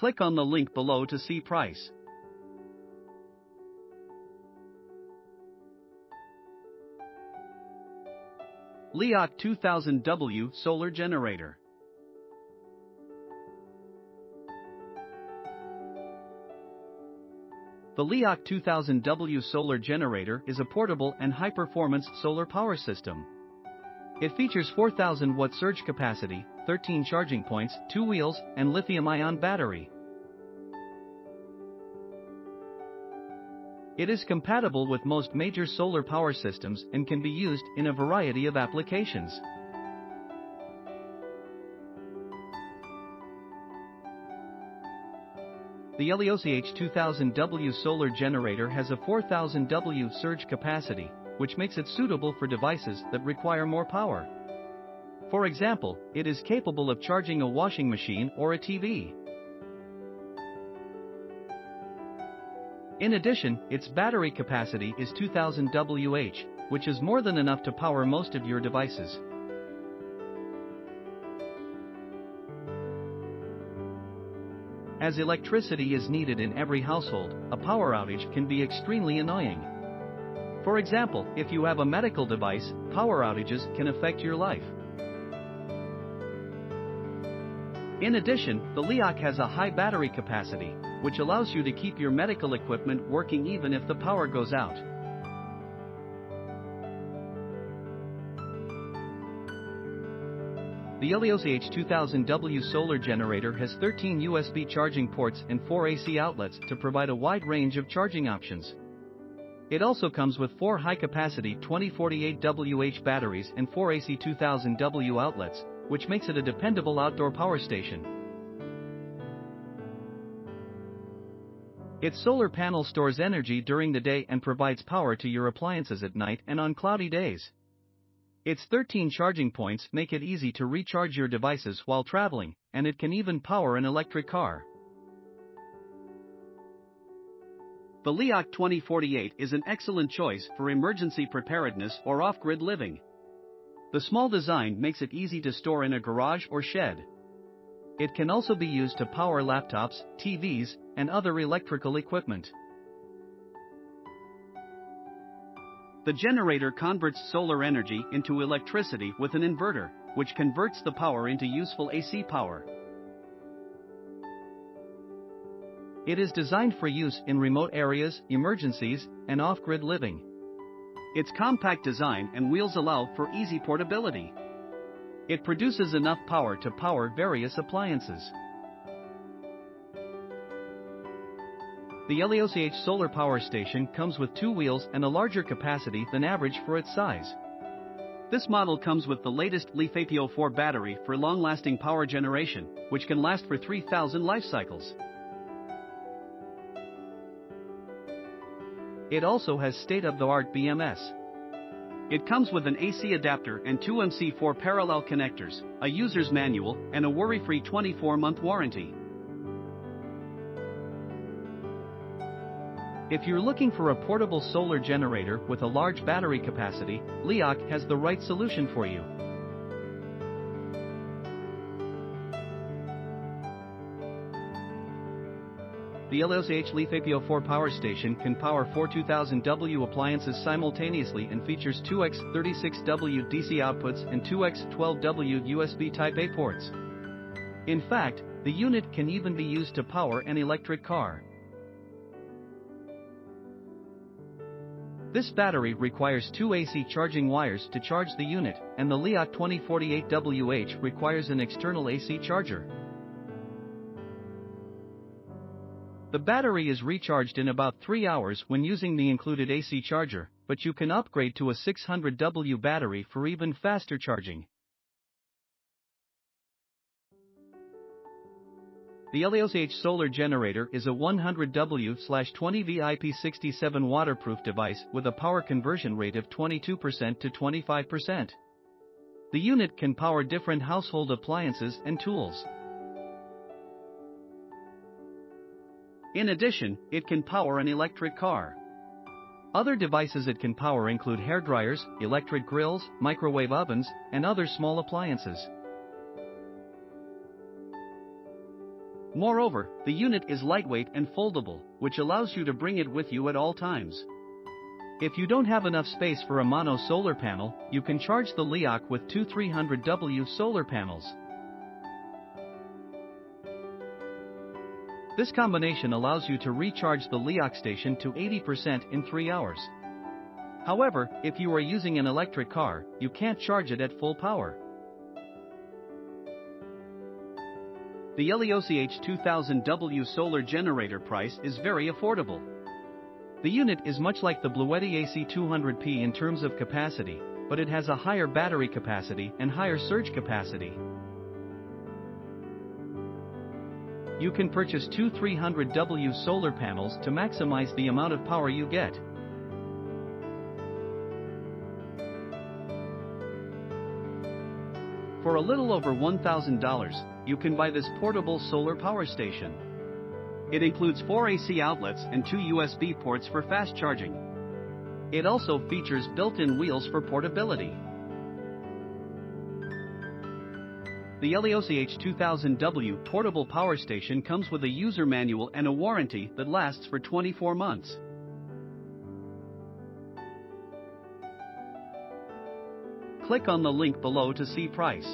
Click on the link below to see price. LEOCH 2000W Solar Generator. The LEOCH 2000W solar generator is a portable and high-performance solar power system. It features 4,000 watt surge capacity, 13 charging points, 2 wheels, and lithium-ion battery. It is compatible with most major solar power systems and can be used in a variety of applications. The LEOCH 2000W solar generator has a 4,000 W surge capacity, which makes it suitable for devices that require more power. For example, it is capable of charging a washing machine or a TV. In addition, its battery capacity is 2000 Wh, which is more than enough to power most of your devices. As electricity is needed in every household, a power outage can be extremely annoying. For example, if you have a medical device, power outages can affect your life. In addition, the LEOCH has a high battery capacity, which allows you to keep your medical equipment working even if the power goes out. The LEOCH 2000W solar generator has 13 USB charging ports and 4 AC outlets to provide a wide range of charging options. It also comes with 4 high-capacity 2048Wh batteries and 4 AC 2000W outlets, which makes it a dependable outdoor power station. Its solar panel stores energy during the day and provides power to your appliances at night and on cloudy days. Its 13 charging points make it easy to recharge your devices while traveling, and it can even power an electric car. The LEOCH 2048 is an excellent choice for emergency preparedness or off-grid living. The small design makes it easy to store in a garage or shed. It can also be used to power laptops, TVs, and other electrical equipment. The generator converts solar energy into electricity with an inverter, which converts the power into useful AC power. It is designed for use in remote areas, emergencies, and off-grid living. Its compact design and wheels allow for easy portability. It produces enough power to power various appliances. The LEOCH solar power station comes with 2 wheels and a larger capacity than average for its size. This model comes with the latest LiFePO4 battery for long-lasting power generation, which can last for 3,000 life cycles. It also has state-of-the-art BMS. It comes with an AC adapter and 2 MC4 parallel connectors, a user's manual, and a worry-free 24-month warranty. If you're looking for a portable solar generator with a large battery capacity, LEOCH has the right solution for you. The LEOCH LiFePO4 power station can power 4 2000W appliances simultaneously and features 2x36W DC outputs and 2x12W USB Type-A ports. In fact, the unit can even be used to power an electric car. This battery requires 2 AC charging wires to charge the unit, and the LEOCH 2048Wh requires an external AC charger. The battery is recharged in about 3 hours when using the included AC charger, but you can upgrade to a 600W battery for even faster charging. The LEOCH solar generator is a 100W/20V IP67 waterproof device with a power conversion rate of 22% to 25%. The unit can power different household appliances and tools. In addition, it can power an electric car. Other devices it can power include hairdryers, electric grills, microwave ovens, and other small appliances. Moreover, the unit is lightweight and foldable, which allows you to bring it with you at all times. If you don't have enough space for a mono solar panel, you can charge the LEOCH with two 300W solar panels. This combination allows you to recharge the LEOCH station to 80% in 3 hours. However, if you are using an electric car, you can't charge it at full power. The LEOCH 2000W solar generator price is very affordable. The unit is much like the Bluetti AC200P in terms of capacity, but it has a higher battery capacity and higher surge capacity. You can purchase two 300W solar panels to maximize the amount of power you get. For a little over $1,000, you can buy this portable solar power station. It includes 4 AC outlets and 2 USB ports for fast charging. It also features built-in wheels for portability. The LEOCH 2000W portable power station comes with a user manual and a warranty that lasts for 24 months. Click on the link below to see price.